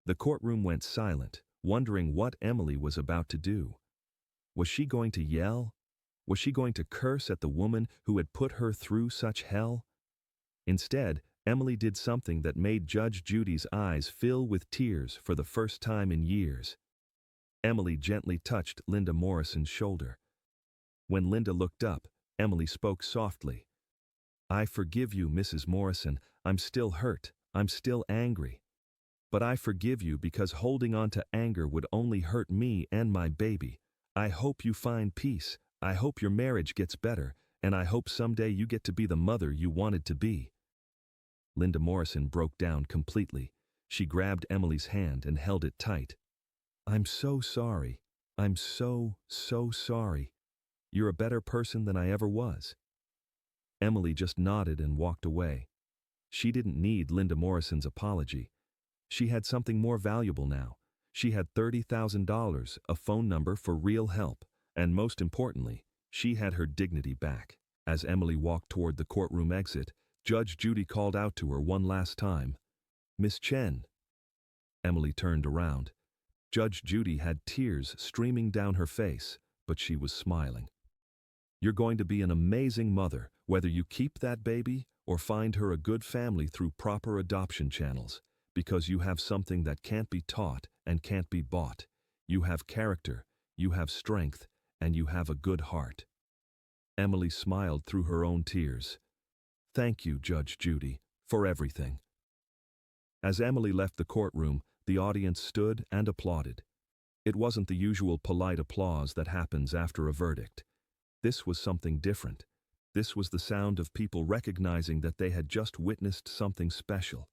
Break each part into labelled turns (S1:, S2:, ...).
S1: The courtroom went silent, wondering what Emily was about to do. Was she going to yell? Was she going to curse at the woman who had put her through such hell? Instead, Emily did something that made Judge Judy's eyes fill with tears for the first time in years. Emily gently touched Linda Morrison's shoulder. When Linda looked up, Emily spoke softly. "I forgive you, Mrs. Morrison. I'm still hurt. I'm still angry. But I forgive you because holding on to anger would only hurt me and my baby. I hope you find peace. I hope your marriage gets better, and I hope someday you get to be the mother you wanted to be." Linda Morrison broke down completely. She grabbed Emily's hand and held it tight. "I'm so sorry. I'm so sorry. You're a better person than I ever was." Emily just nodded and walked away. She didn't need Linda Morrison's apology. She had something more valuable now. She had $30,000, a phone number for real help, and most importantly, she had her dignity back. As Emily walked toward the courtroom exit, Judge Judy called out to her one last time, "Miss Chen." Emily turned around. Judge Judy had tears streaming down her face, but she was smiling. "You're going to be an amazing mother, whether you keep that baby or find her a good family through proper adoption channels, because you have something that can't be taught and can't be bought. You have character, you have strength, and you have a good heart." Emily smiled through her own tears. "Thank you, Judge Judy, for everything." As Emily left the courtroom, the audience stood and applauded. It wasn't the usual polite applause that happens after a verdict. This was something different. This was the sound of people recognizing that they had just witnessed something special.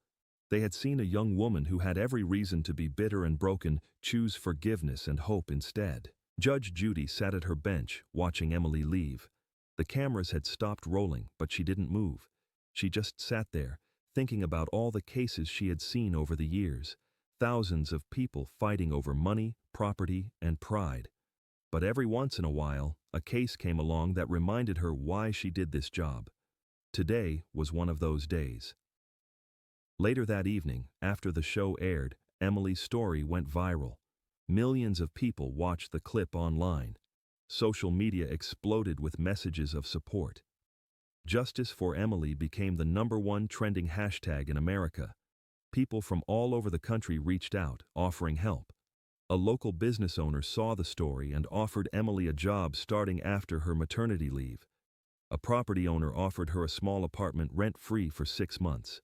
S1: They had seen a young woman who had every reason to be bitter and broken choose forgiveness and hope instead. Judge Judy sat at her bench, watching Emily leave. The cameras had stopped rolling, but she didn't move. She just sat there, thinking about all the cases she had seen over the years. Thousands of people fighting over money, property, and pride. But every once in a while, a case came along that reminded her why she did this job. Today was one of those days. Later that evening, after the show aired, Emily's story went viral. Millions of people watched the clip online. Social media exploded with messages of support. Justice for Emily became the #1 trending hashtag in America. People from all over the country reached out, offering help. A local business owner saw the story and offered Emily a job starting after her maternity leave. A property owner offered her a small apartment rent-free for 6 months.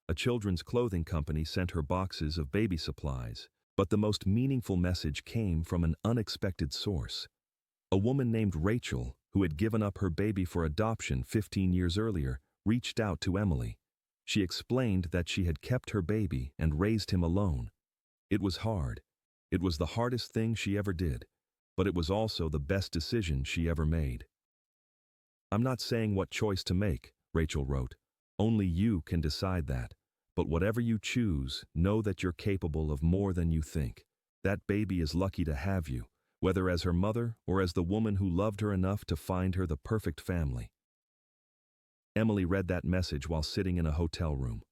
S1: A children's clothing company sent her boxes of baby supplies. But the most meaningful message came from an unexpected source. A woman named Rachel, who had given up her baby for adoption 15 years earlier, reached out to Emily. She explained that she had kept her baby and raised him alone. It was hard. It was the hardest thing she ever did, but it was also the best decision she ever made. "I'm not saying what choice to make," Rachel wrote. "Only you can decide that. But whatever you choose, know that you're capable of more than you think. That baby is lucky to have you, whether as her mother or as the woman who loved her enough to find her the perfect family." Emily read that message while sitting in a hotel room.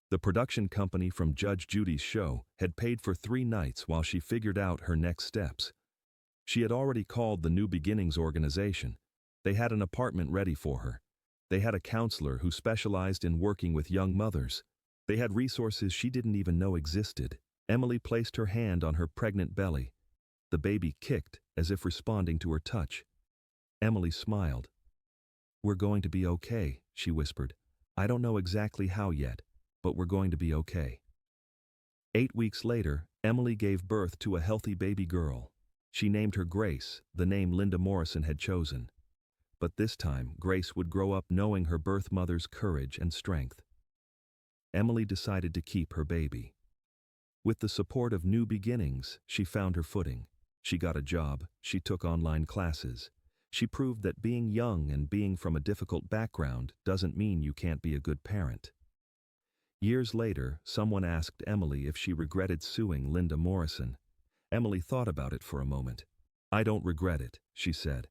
S1: The production company from Judge Judy's show had paid for 3 nights while she figured out her next steps. She had already called the New Beginnings organization. They had an apartment ready for her. They had a counselor who specialized in working with young mothers. They had resources she didn't even know existed. Emily placed her hand on her pregnant belly. The baby kicked, as if responding to her touch. Emily smiled. "We're going to be okay," she whispered. "I don't know exactly how yet, but we're going to be okay." 8 weeks later, Emily gave birth to a healthy baby girl. She named her Grace, the name Linda Morrison had chosen. But this time, Grace would grow up knowing her birth mother's courage and strength. Emily decided to keep her baby. With the support of New Beginnings, she found her footing. She got a job, she took online classes. She proved that being young and being from a difficult background doesn't mean you can't be a good parent. Years later, someone asked Emily if she regretted suing Linda Morrison. Emily thought about it for a moment. "I don't regret it," she said.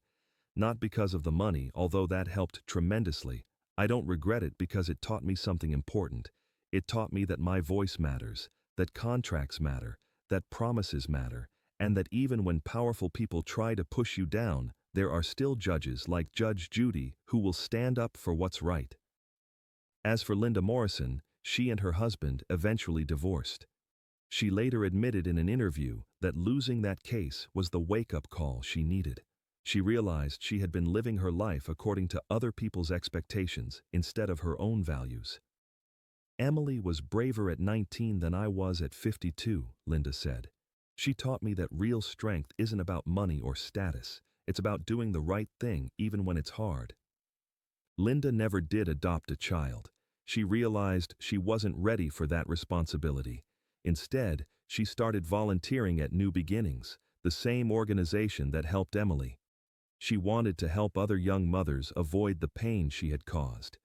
S1: "Not because of the money, although that helped tremendously. I don't regret it because it taught me something important. It taught me that my voice matters, that contracts matter, that promises matter, and that even when powerful people try to push you down, there are still judges like Judge Judy who will stand up for what's right. As for Linda Morrison, she and her husband eventually divorced. She later admitted in an interview that losing that case was the wake-up call she needed. She realized she had been living her life according to other people's expectations instead of her own values. Emily was braver at 19 than I was at 52, Linda said. She taught me that real strength isn't about money or status. It's about doing the right thing even when it's hard. Linda never did adopt a child. She realized she wasn't ready for that responsibility. Instead, she started volunteering at New Beginnings, the same organization that helped Emily. She wanted to help other young mothers avoid the pain she had caused.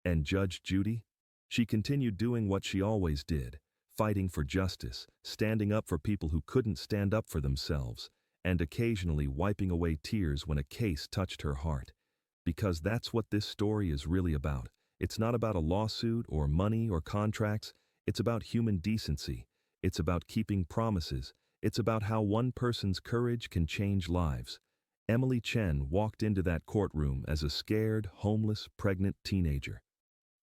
S1: And Judge Judy? She continued doing what she always did, fighting for justice, standing up for people who couldn't stand up for themselves, and occasionally wiping away tears when a case touched her heart. Because that's what this story is really about. It's not about a lawsuit or money or contracts. It's about human decency. It's about keeping promises. It's about how one person's courage can change lives. Emily Chen walked into that courtroom as a scared, homeless, pregnant teenager.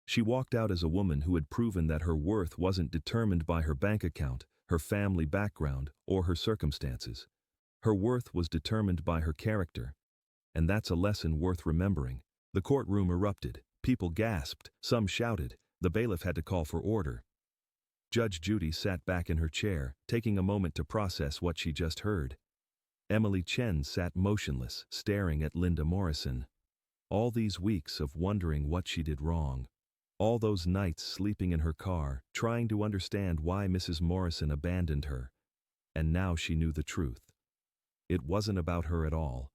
S1: She walked out as a woman who had proven that her worth wasn't determined by her bank account, her family background, or her circumstances. Her worth was determined by her character. And that's a lesson worth remembering. The courtroom erupted. People gasped. Some shouted. The bailiff had to call for order. Judge Judy sat back in her chair, taking a moment to process what she just heard. Emily Chen sat motionless, staring at Linda Morrison. All these weeks of wondering what she did wrong. All those nights sleeping in her car, trying to understand why Mrs. Morrison abandoned her. And now she knew the truth. It wasn't about her at all.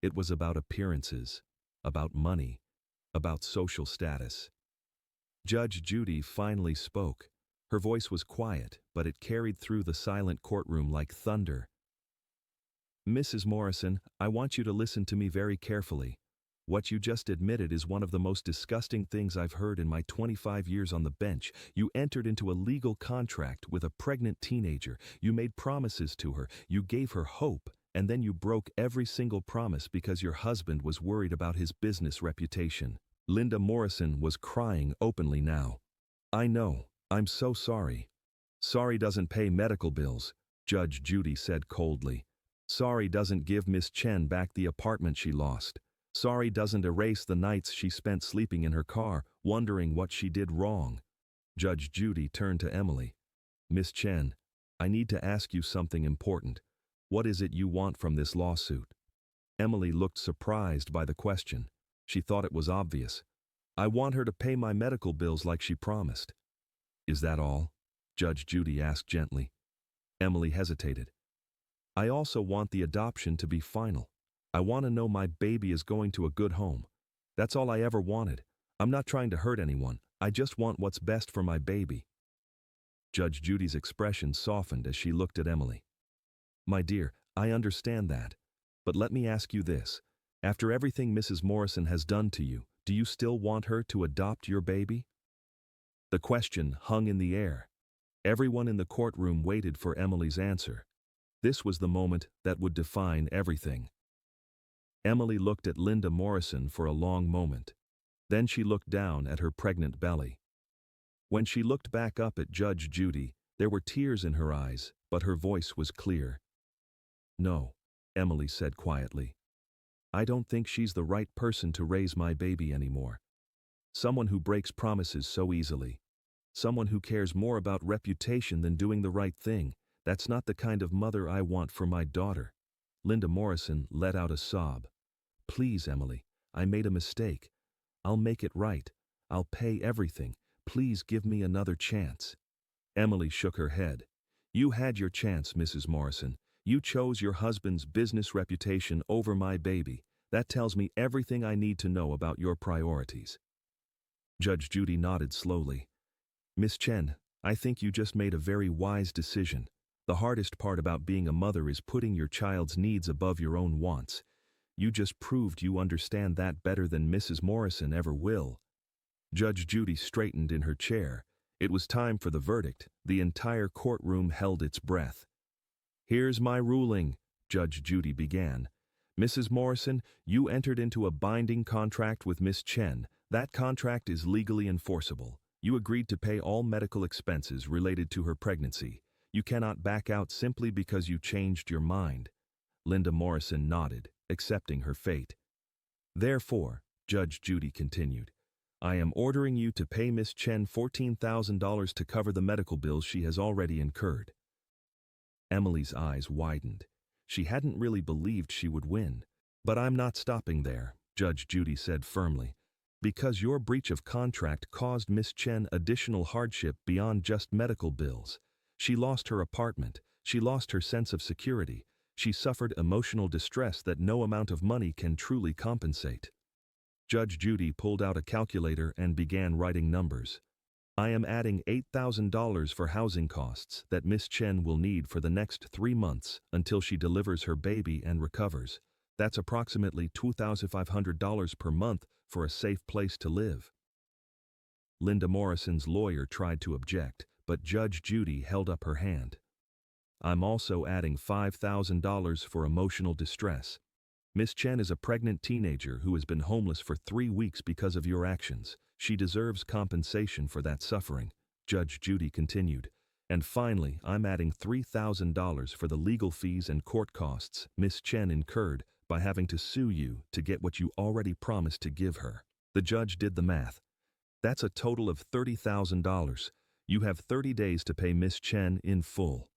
S1: It was about appearances, about money, about social status. Judge Judy finally spoke. Her voice was quiet, but it carried through the silent courtroom like thunder. Mrs. Morrison, I want you to listen to me very carefully. What you just admitted is one of the most disgusting things I've heard in my 25 years on the bench. You entered into a legal contract with a pregnant teenager. You made promises to her. You gave her hope. And then you broke every single promise because your husband was worried about his business reputation. Linda Morrison was crying openly now. I know. I'm so sorry. Sorry doesn't pay medical bills, Judge Judy said coldly. Sorry doesn't give Miss Chen back the apartment she lost. Sorry doesn't erase the nights she spent sleeping in her car, wondering what she did wrong. Judge Judy turned to Emily. Miss Chen, I need to ask you something important. What is it you want from this lawsuit? Emily looked surprised by the question. She thought it was obvious. I want her to pay my medical bills like she promised. Is that all? Judge Judy asked gently. Emily hesitated. I also want the adoption to be final. I want to know my baby is going to a good home. That's all I ever wanted. I'm not trying to hurt anyone. I just want what's best for my baby. Judge Judy's expression softened as she looked at Emily. My dear, I understand that. But let me ask you this. After everything Mrs. Morrison has done to you, do you still want her to adopt your baby? The question hung in the air. Everyone in the courtroom waited for Emily's answer. This was the moment that would define everything. Emily looked at Linda Morrison for a long moment. Then she looked down at her pregnant belly. When she looked back up at Judge Judy, there were tears in her eyes, but her voice was clear. No, Emily said quietly. I don't think she's the right person to raise my baby anymore. Someone who breaks promises so easily. Someone who cares more about reputation than doing the right thing. That's not the kind of mother I want for my daughter. Linda Morrison let out a sob. Please, Emily, I made a mistake. I'll make it right. I'll pay everything. Please give me another chance. Emily shook her head. You had your chance, Mrs. Morrison. You chose your husband's business reputation over my baby. That tells me everything I need to know about your priorities. Judge Judy nodded slowly. Miss Chen, I think you just made a very wise decision. The hardest part about being a mother is putting your child's needs above your own wants. You just proved you understand that better than Mrs. Morrison ever will. Judge Judy straightened in her chair. It was time for the verdict. The entire courtroom held its breath. "Here's my ruling," Judge Judy began. "Mrs. Morrison, you entered into a binding contract with Miss Chen. That contract is legally enforceable. You agreed to pay all medical expenses related to her pregnancy. You cannot back out simply because you changed your mind." Linda Morrison nodded, accepting her fate. "Therefore," Judge Judy continued, "I am ordering you to pay Miss Chen $14,000 to cover the medical bills she has already incurred." Emily's eyes widened. She hadn't really believed she would win. "But I'm not stopping there," Judge Judy said firmly. "Because your breach of contract caused Miss Chen additional hardship beyond just medical bills. She lost her apartment. She lost her sense of security. She suffered emotional distress that no amount of money can truly compensate." Judge Judy pulled out a calculator and began writing numbers. "I am adding $8,000 for housing costs that Miss Chen will need for the next 3 months until she delivers her baby and recovers. That's approximately $2,500 per month for a safe place to live." Linda Morrison's lawyer tried to object, but Judge Judy held up her hand. "I'm also adding $5,000 for emotional distress. Miss Chen is a pregnant teenager who has been homeless for 3 weeks because of your actions. She deserves compensation for that suffering," Judge Judy continued. "And finally, I'm adding $3,000 for the legal fees and court costs Miss Chen incurred by having to sue you to get what you already promised to give her." The judge did the math. "That's a total of $30,000. You have 30 days to pay Miss Chen in full."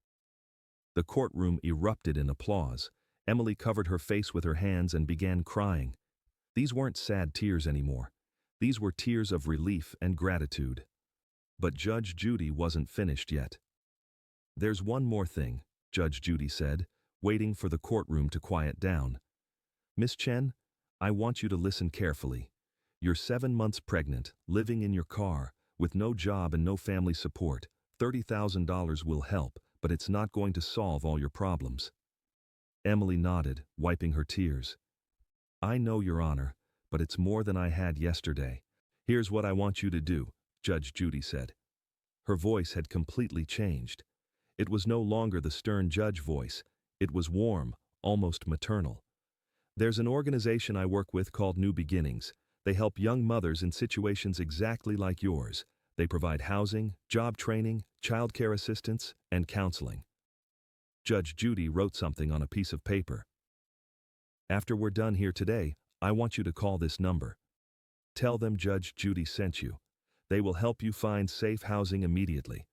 S1: The courtroom erupted in applause. Emily covered her face with her hands and began crying. These weren't sad tears anymore. These were tears of relief and gratitude. But Judge Judy wasn't finished yet. "There's one more thing," Judge Judy said, waiting for the courtroom to quiet down. "Miss Chen, I want you to listen carefully. You're 7 months pregnant, living in your car, with no job and no family support. $30,000 will help, but it's not going to solve all your problems." Emily nodded, wiping her tears. "I know, Your Honor, but it's more than I had yesterday. Here's what I want you to do," Judge Judy said. Her voice had completely changed. It was no longer the stern judge voice. It was warm, almost maternal. "There's an organization I work with called New Beginnings. They help young mothers in situations exactly like yours. They provide housing, job training, childcare assistance, and counseling." Judge Judy wrote something on a piece of paper. "After we're done here today, I want you to call this number. Tell them Judge Judy sent you. They will help you find safe housing immediately.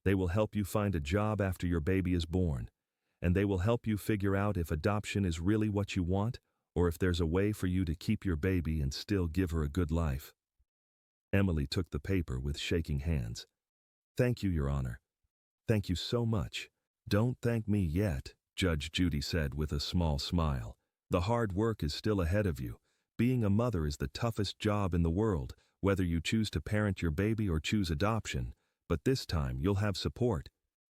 S1: They will help you find a job after your baby is born. And they will help you figure out if adoption is really what you want, or if there's a way for you to keep your baby and still give her a good life." Emily took the paper with shaking hands. "Thank you, Your Honor. Thank you so much." "Don't thank me yet," Judge Judy said with a small smile. "The hard work is still ahead of you. Being a mother is the toughest job in the world, whether you choose to parent your baby or choose adoption. But this time you'll have support.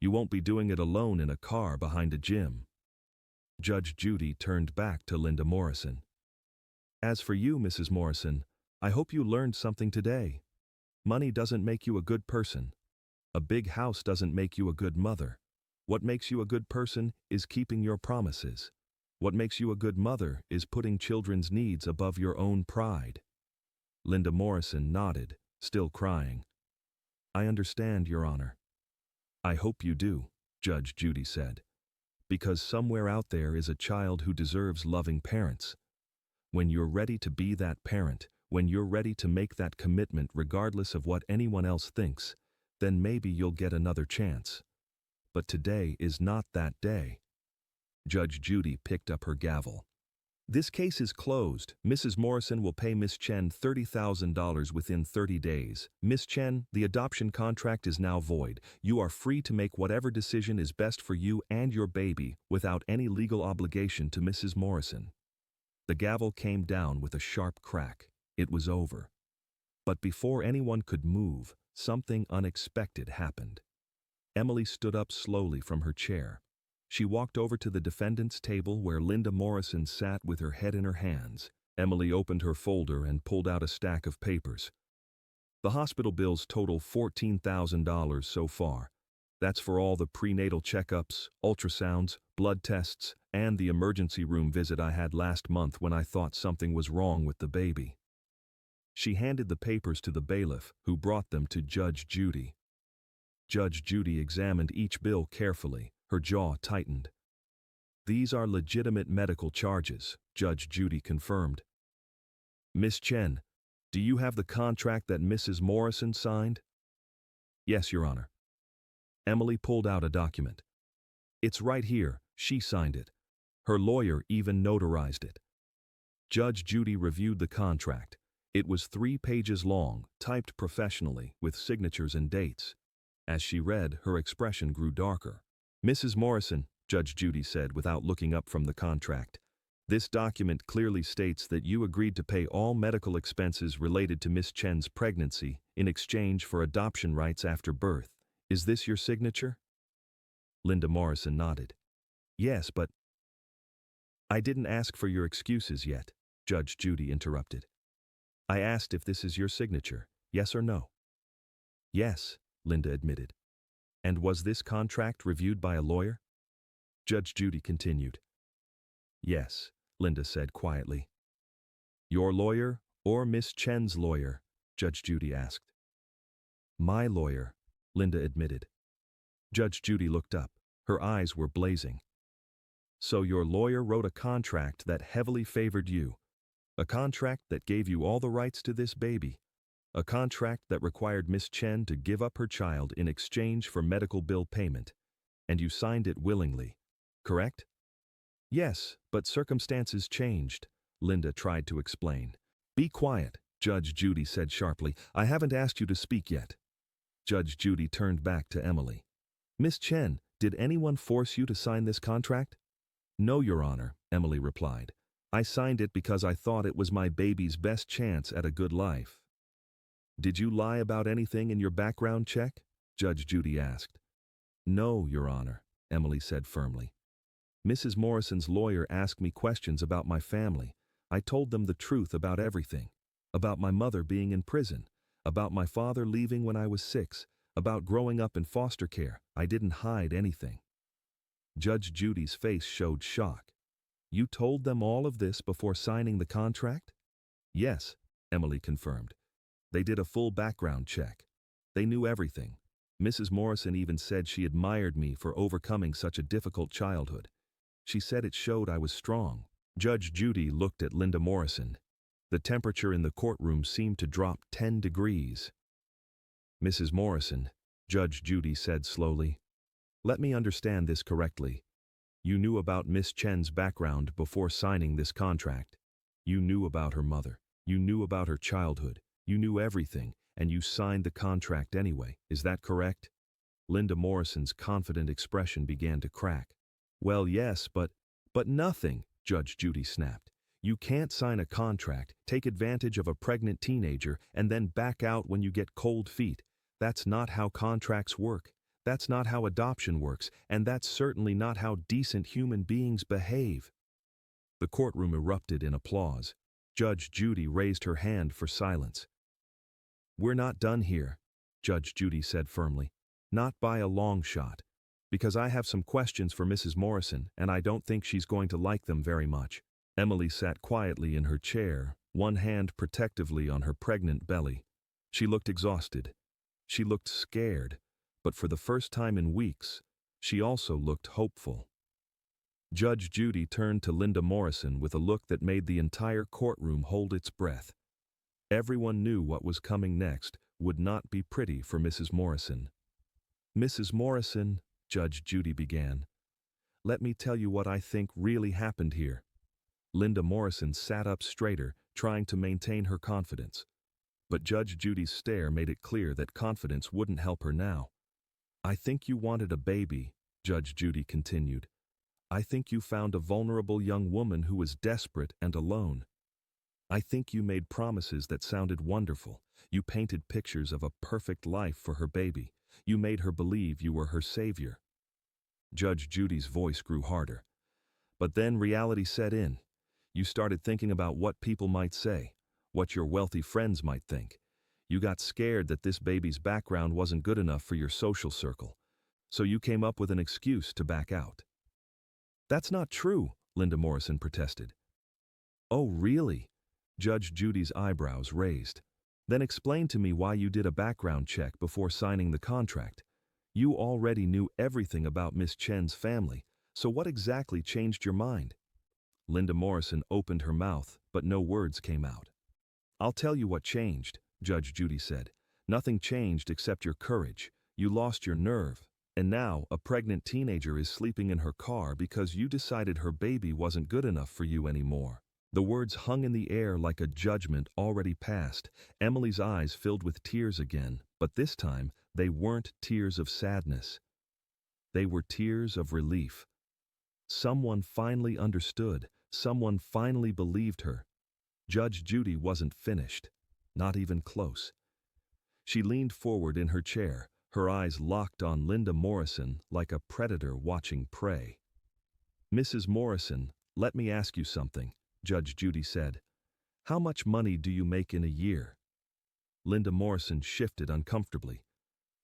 S1: You won't be doing it alone in a car behind a gym." Judge Judy turned back to Linda Morrison. "As for you, Mrs. Morrison, I hope you learned something today. Money doesn't make you a good person. A big house doesn't make you a good mother. What makes you a good person is keeping your promises. What makes you a good mother is putting children's needs above your own pride." Linda Morrison nodded, still crying. "I understand, Your Honor." "I hope you do," Judge Judy said. "Because somewhere out there is a child who deserves loving parents. When you're ready to be that parent, when you're ready to make that commitment regardless of what anyone else thinks, then maybe you'll get another chance. But today is not that day." Judge Judy picked up her gavel. "This case is closed. Mrs. Morrison will pay Miss Chen $30,000 within 30 days. Miss Chen, the adoption contract is now void. You are free to make whatever decision is best for you and your baby without any legal obligation to Mrs. Morrison." The gavel came down with a sharp crack. It was over. But before anyone could move, something unexpected happened. Emily stood up slowly from her chair. She walked over to the defendant's table where Linda Morrison sat with her head in her hands. Emily opened her folder and pulled out a stack of papers. The hospital bills total $14,000 so far. That's for all the prenatal checkups, ultrasounds, blood tests, and the emergency room visit I had last month when I thought something was wrong with the baby. She handed the papers to the bailiff, who brought them to Judge Judy. Judge Judy examined each bill carefully, her jaw tightened. "These are legitimate medical charges," Judge Judy confirmed. "Miss Chen, do you have the contract that Mrs. Morrison signed?" "Yes, Your Honor." Emily pulled out a document. "It's right here, she signed it. Her lawyer even notarized it." Judge Judy reviewed the contract. It was 3 pages long, typed professionally, with signatures and dates. As she read, her expression grew darker. "Mrs. Morrison," Judge Judy said without looking up from the contract, "this document clearly states that you agreed to pay all medical expenses related to Miss Chen's pregnancy in exchange for adoption rights after birth. Is this your signature?" Linda Morrison nodded. "Yes, but—" "I didn't ask for your excuses yet," Judge Judy interrupted. "I asked if this is your signature, yes or no." "Yes," Linda admitted. "And was this contract reviewed by a lawyer?" Judge Judy continued. "Yes," Linda said quietly. "Your lawyer or Miss Chen's lawyer?" Judge Judy asked. "My lawyer," Linda admitted. Judge Judy looked up. Her eyes were blazing. "So your lawyer wrote a contract that heavily favored you. A contract that gave you all the rights to this baby. A contract that required Miss Chen to give up her child in exchange for medical bill payment. And you signed it willingly, correct?" "Yes, but circumstances changed," Linda tried to explain. "Be quiet," Judge Judy said sharply. "I haven't asked you to speak yet." Judge Judy turned back to Emily. "Miss Chen, did anyone force you to sign this contract?" "No, Your Honor," Emily replied. "I signed it because I thought it was my baby's best chance at a good life." "Did you lie about anything in your background check?" Judge Judy asked. "No, Your Honor," Emily said firmly. "Mrs. Morrison's lawyer asked me questions about my family. I told them the truth about everything. About my mother being in prison. About my father leaving when I was 6. About growing up in foster care. I didn't hide anything." Judge Judy's face showed shock. "You told them all of this before signing the contract?" "Yes," Emily confirmed. "They did a full background check. They knew everything. Mrs. Morrison even said she admired me for overcoming such a difficult childhood. She said it showed I was strong." Judge Judy looked at Linda Morrison. The temperature in the courtroom seemed to drop 10 degrees. "Mrs. Morrison," Judge Judy said slowly, "let me understand this correctly. You knew about Miss Chen's background before signing this contract. You knew about her mother. You knew about her childhood. You knew everything, and you signed the contract anyway. Is that correct?" Linda Morrison's confident expression began to crack. "Well, yes, but nothing," Judge Judy snapped. "You can't sign a contract, take advantage of a pregnant teenager, and then back out when you get cold feet. That's not how contracts work. That's not how adoption works, and that's certainly not how decent human beings behave." The courtroom erupted in applause. Judge Judy raised her hand for silence. "We're not done here," Judge Judy said firmly. "Not by a long shot. Because I have some questions for Mrs. Morrison, and I don't think she's going to like them very much." Emily sat quietly in her chair, one hand protectively on her pregnant belly. She looked exhausted. She looked scared, but for the first time in weeks, she also looked hopeful. Judge Judy turned to Linda Morrison with a look that made the entire courtroom hold its breath. Everyone knew what was coming next would not be pretty for Mrs. Morrison. "Mrs. Morrison," Judge Judy began, "let me tell you what I think really happened here." Linda Morrison sat up straighter, trying to maintain her confidence. But Judge Judy's stare made it clear that confidence wouldn't help her now. "I think you wanted a baby," Judge Judy continued. "I think you found a vulnerable young woman who was desperate and alone. I think you made promises that sounded wonderful. You painted pictures of a perfect life for her baby. You made her believe you were her savior." Judge Judy's voice grew harder. "But then reality set in. You started thinking about what people might say, what your wealthy friends might think. You got scared that this baby's background wasn't good enough for your social circle, so you came up with an excuse to back out. That's not true, Linda Morrison protested. Oh, really? Judge Judy's eyebrows raised. Then explain to me why you did a background check before signing the contract. You already knew everything about Miss Chen's family, so what exactly changed your mind? Linda Morrison opened her mouth, but no words came out. I'll tell you what changed, Judge Judy said. Nothing changed except your courage. You lost your nerve. And now, a pregnant teenager is sleeping in her car because you decided her baby wasn't good enough for you anymore. The words hung in the air like a judgment already passed. Emily's eyes filled with tears again, but this time, they weren't tears of sadness. They were tears of relief. Someone finally understood. Someone finally believed her. Judge Judy wasn't finished. Not even close. She leaned forward in her chair, her eyes locked on Linda Morrison like a predator watching prey. Mrs. Morrison, let me ask you something, Judge Judy said. How much money do you make in a year? Linda Morrison shifted uncomfortably.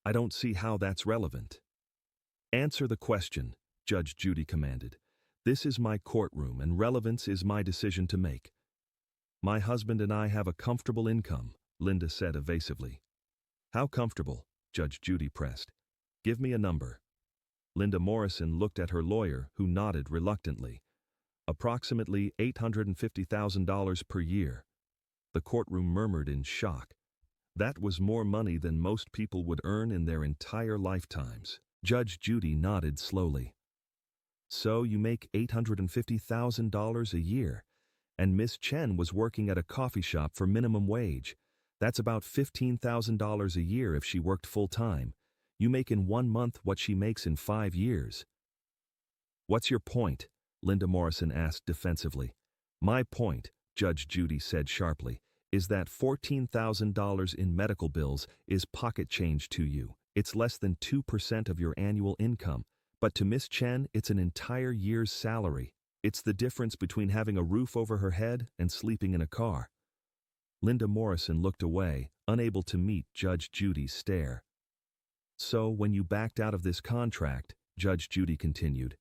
S1: I don't see how that's relevant. Answer the question, Judge Judy commanded. This is my courtroom and relevance is my decision to make. My husband and I have a comfortable income, Linda said evasively. How comfortable? Judge Judy pressed. Give me a number. Linda Morrison looked at her lawyer, who nodded reluctantly. Approximately $850,000 per year. The courtroom murmured in shock. That was more money than most people would earn in their entire lifetimes. Judge Judy nodded slowly. So you make $850,000 a year, and Miss Chen was working at a coffee shop for minimum wage. That's about $15,000 a year if she worked full-time. You make in 1 month what she makes in 5 years. What's your point? Linda Morrison asked defensively. My point, Judge Judy said sharply, is that $14,000 in medical bills is pocket change to you. It's less than 2% of your annual income. But to Miss Chen, it's an entire year's salary. It's the difference between having a roof over her head and sleeping in a car. Linda Morrison looked away, unable to meet Judge Judy's stare. So when you backed out of this contract, Judge Judy continued,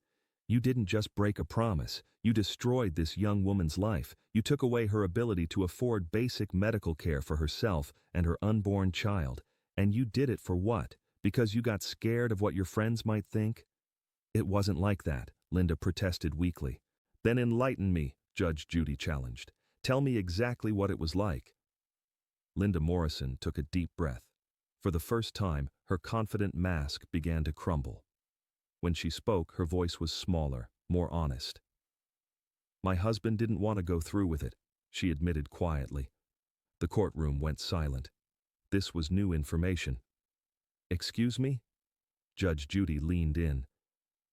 S1: you didn't just break a promise, you destroyed this young woman's life. You took away her ability to afford basic medical care for herself and her unborn child. And you did it for what? Because you got scared of what your friends might think? It wasn't like that, Linda protested weakly. Then enlighten me, Judge Judy challenged. Tell me exactly what it was like. Linda Morrison took a deep breath. For the first time, her confident mask began to crumble. When she spoke, her voice was smaller, more honest. My husband didn't want to go through with it, she admitted quietly. The courtroom went silent. This was new information. Excuse me? Judge Judy leaned in.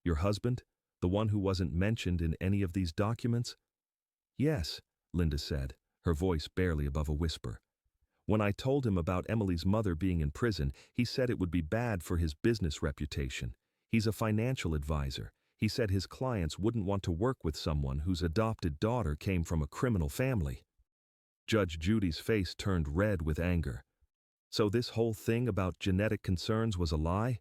S1: Your husband? The one who wasn't mentioned in any of these documents? Yes, Linda said, her voice barely above a whisper. When I told him about Emily's mother being in prison, he said it would be bad for his business reputation. He's a financial advisor. He said his clients wouldn't want to work with someone whose adopted daughter came from a criminal family. Judge Judy's face turned red with anger. So this whole thing about genetic concerns was a lie?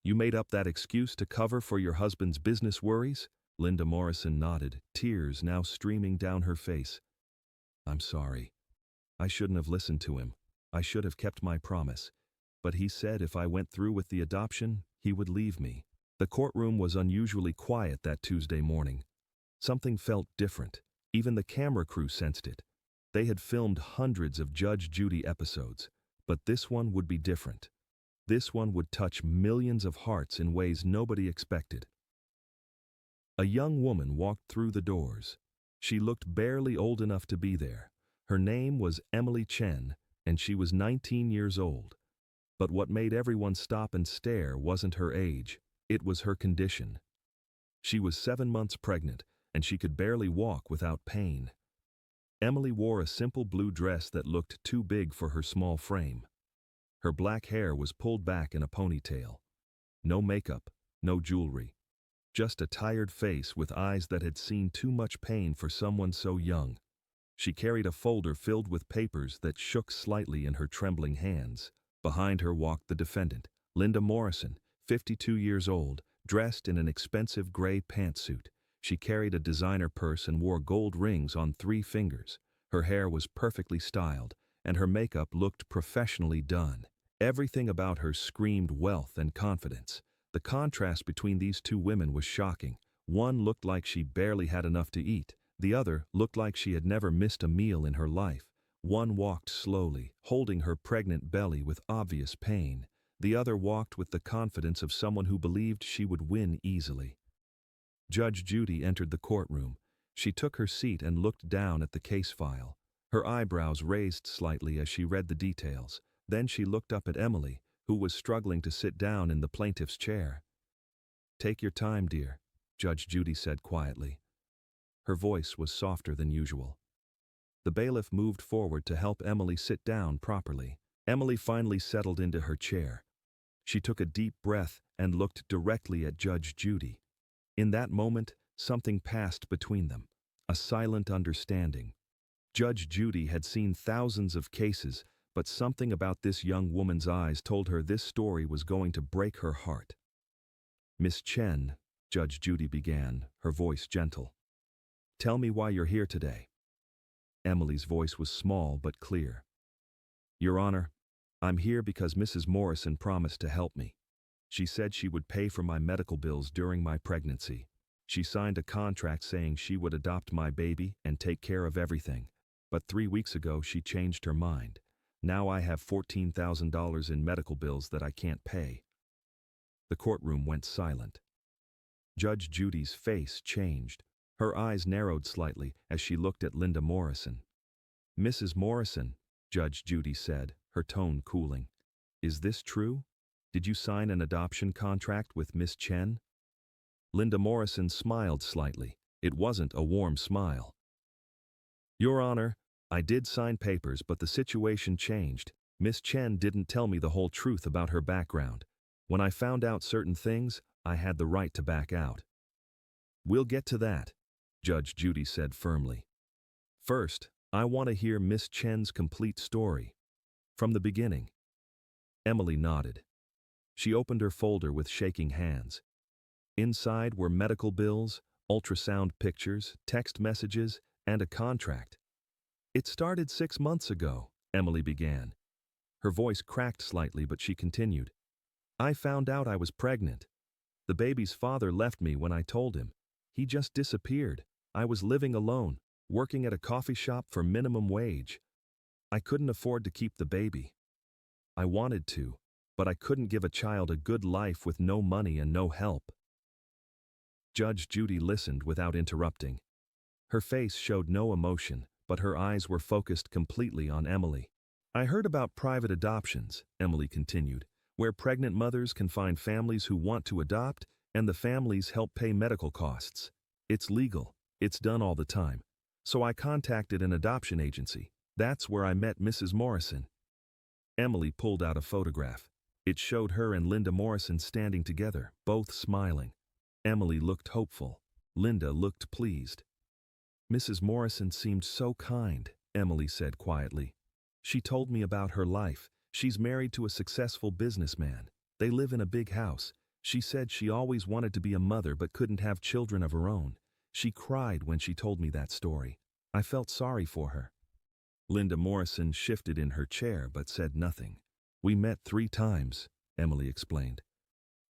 S1: You made up that excuse to cover for your husband's business worries? Linda Morrison nodded, tears now streaming down her face. I'm sorry. I shouldn't have listened to him. I should have kept my promise. But he said if I went through with the adoption, he would leave me. The courtroom was unusually quiet that Tuesday morning. Something felt different. Even the camera crew sensed it. They had filmed hundreds of Judge Judy episodes, but this one would be different. This one would touch millions of hearts in ways nobody expected. A young woman walked through the doors. She looked barely old enough to be there. Her name was Emily Chen, and she was 19 years old. But what made everyone stop and stare wasn't her age, it was her condition. She was 7 months pregnant, and she could barely walk without pain. Emily wore a simple blue dress that looked too big for her small frame. Her black hair was pulled back in a ponytail. No makeup, no jewelry. Just a tired face with eyes that had seen too much pain for someone so young. She carried a folder filled with papers that shook slightly in her trembling hands. Behind her walked the defendant, Linda Morrison, 52 years old, dressed in an expensive gray pantsuit. She carried a designer purse and wore gold rings on 3 fingers. Her hair was perfectly styled, and her makeup looked professionally done. Everything about her screamed wealth and confidence. The contrast between these two women was shocking. One looked like she barely had enough to eat. The other looked like she had never missed a meal in her life. One walked slowly, holding her pregnant belly with obvious pain. The other walked with the confidence of someone who believed she would win easily. Judge Judy entered the courtroom. She took her seat and looked down at the case file. Her eyebrows raised slightly as she read the details. Then she looked up at Emily, who was struggling to sit down in the plaintiff's chair. "Take your time, dear," Judge Judy said quietly. Her voice was softer than usual. The bailiff moved forward to help Emily sit down properly. Emily finally settled into her chair. She took a deep breath and looked directly at Judge Judy. In that moment, something passed between them, a silent understanding. Judge Judy had seen thousands of cases, but something about this young woman's eyes told her this story was going to break her heart. "Miss Chen," Judge Judy began, her voice gentle. "Tell me why you're here today." Emily's voice was small but clear. "Your Honor, I'm here because Mrs. Morrison promised to help me. She said she would pay for my medical bills during my pregnancy. She signed a contract saying she would adopt my baby and take care of everything. But 3 weeks ago she changed her mind. Now I have $14,000 in medical bills that I can't pay." The courtroom went silent. Judge Judy's face changed. Her eyes narrowed slightly as she looked at Linda Morrison. "Mrs. Morrison," Judge Judy said, her tone cooling. "Is this true? Did you sign an adoption contract with Miss Chen?" Linda Morrison smiled slightly. It wasn't a warm smile. "Your Honor, I did sign papers, but the situation changed. Miss Chen didn't tell me the whole truth about her background. When I found out certain things, I had the right to back out." "We'll get to that," Judge Judy said firmly. "First, I want to hear Miss Chen's complete story. From the beginning." Emily nodded. She opened her folder with shaking hands. Inside were medical bills, ultrasound pictures, text messages, and a contract. "It started 6 months ago," Emily began. Her voice cracked slightly, but she continued. "I found out I was pregnant. The baby's father left me when I told him. He just disappeared. I was living alone, working at a coffee shop for minimum wage. I couldn't afford to keep the baby. I wanted to, but I couldn't give a child a good life with no money and no help." Judge Judy listened without interrupting. Her face showed no emotion, but her eyes were focused completely on Emily. "I heard about private adoptions," Emily continued, "where pregnant mothers can find families who want to adopt, and the families help pay medical costs. It's legal. It's done all the time. So I contacted an adoption agency. That's where I met Mrs. Morrison." Emily pulled out a photograph. It showed her and Linda Morrison standing together, both smiling. Emily looked hopeful. Linda looked pleased. "Mrs. Morrison seemed so kind," Emily said quietly. "She told me about her life. She's married to a successful businessman. They live in a big house. She said she always wanted to be a mother but couldn't have children of her own. She cried when she told me that story. I felt sorry for her." Linda Morrison shifted in her chair but said nothing. "We met 3 times, Emily explained.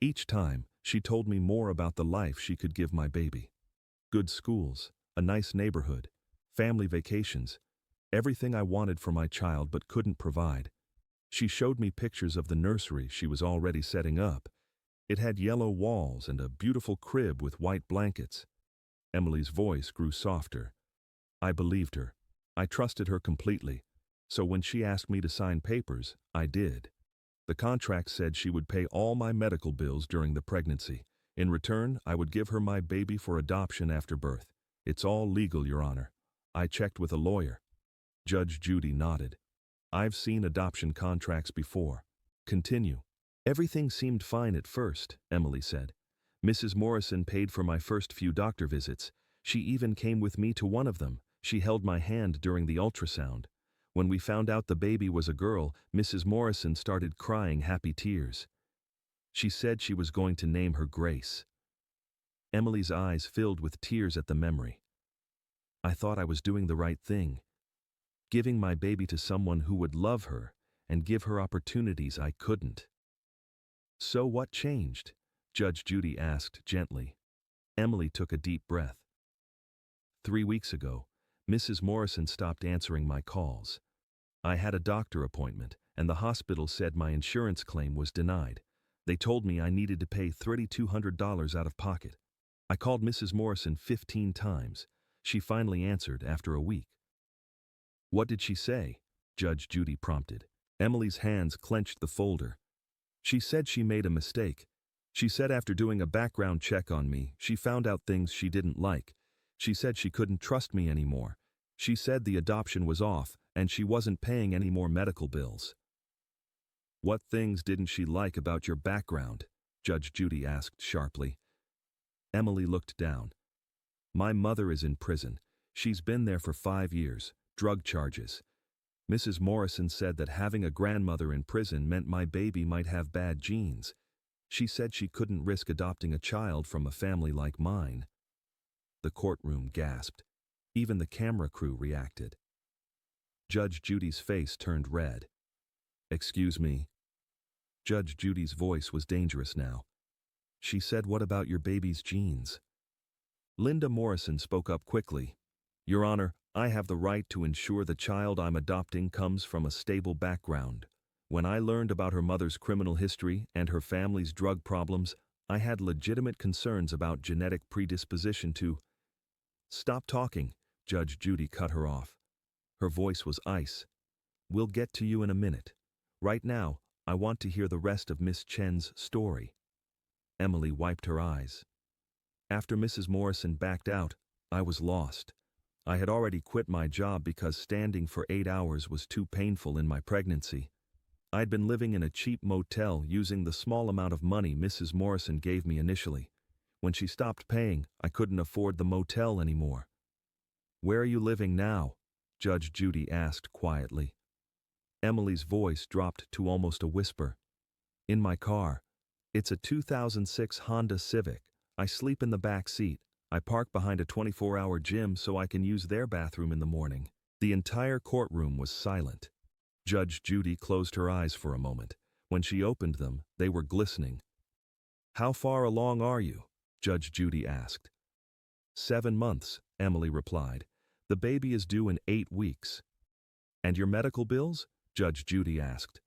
S1: Each time, she told me more about the life she could give my baby. Good schools, a nice neighborhood, family vacations, everything I wanted for my child but couldn't provide. She showed me pictures of the nursery she was already setting up. It had yellow walls and a beautiful crib with white blankets." Emily's voice grew softer. "I believed her. I trusted her completely. So when she asked me to sign papers, I did. The contract said she would pay all my medical bills during the pregnancy. In return, I would give her my baby for adoption after birth. It's all legal, Your Honor. I checked with a lawyer." Judge Judy nodded. "I've seen adoption contracts before. Continue." "Everything seemed fine at first," Emily said. "Mrs. Morrison paid for my first few doctor visits. She even came with me to one of them. She held my hand during the ultrasound. When we found out the baby was a girl, Mrs. Morrison started crying happy tears. She said she was going to name her Grace. Emily's eyes filled with tears at the memory. I thought I was doing the right thing, giving my baby to someone who would love her and give her opportunities I couldn't. So what changed? Judge Judy asked gently. Emily took a deep breath. 3 weeks ago, Mrs. Morrison stopped answering my calls. I had a doctor appointment, and the hospital said my insurance claim was denied. They told me I needed to pay $3,200 out of pocket. I called Mrs. Morrison 15 times. She finally answered after a week. What did she say? Judge Judy prompted. Emily's hands clenched the folder. She said she made a mistake. She said after doing a background check on me, she found out things she didn't like. She said she couldn't trust me anymore. She said the adoption was off, and she wasn't paying any more medical bills. What things didn't she like about your background? Judge Judy asked sharply. Emily looked down. My mother is in prison. She's been there for 5 years, drug charges. Mrs. Morrison said that having a grandmother in prison meant my baby might have bad genes. She said she couldn't risk adopting a child from a family like mine. The courtroom gasped. Even the camera crew reacted. Judge Judy's face turned red. Excuse me. Judge Judy's voice was dangerous now. She said, what about your baby's genes? Linda Morrison spoke up quickly. Your Honor, I have the right to ensure the child I'm adopting comes from a stable background. When I learned about her mother's criminal history and her family's drug problems, I had legitimate concerns about genetic predisposition to... Stop talking, Judge Judy cut her off. Her voice was ice. We'll get to you in a minute. Right now, I want to hear the rest of Miss Chen's story. Emily wiped her eyes. After Mrs. Morrison backed out, I was lost. I had already quit my job because standing for 8 hours was too painful in my pregnancy. I'd been living in a cheap motel using the small amount of money Mrs. Morrison gave me initially. When she stopped paying, I couldn't afford the motel anymore. Where are you living now? Judge Judy asked quietly. Emily's voice dropped to almost a whisper. In my car. It's a 2006 Honda Civic. I sleep in the back seat. I park behind a 24-hour gym so I can use their bathroom in the morning. The entire courtroom was silent. Judge Judy closed her eyes for a moment. When she opened them, they were glistening. How far along are you? Judge Judy asked. 7 months, Emily replied. The baby is due in 8 weeks. And your medical bills? Judge Judy asked.